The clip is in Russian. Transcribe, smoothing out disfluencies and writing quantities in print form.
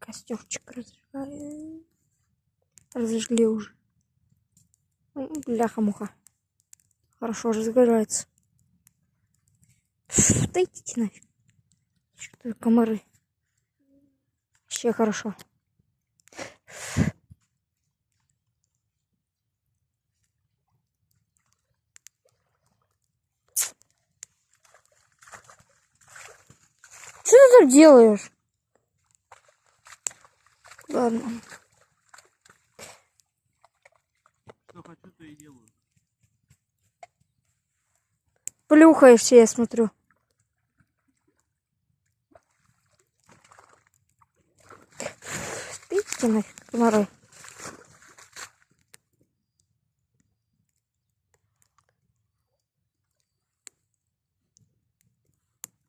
Костерчик разжигали. Разожгли уже. Бляха-муха. Хорошо разгорается. Да идите нафиг. Что-то комары. Вообще хорошо. Что ты так делаешь? Ладно. Что хочу, то и делаю. Плюхаешься, я смотрю. Спите нафиг, комары.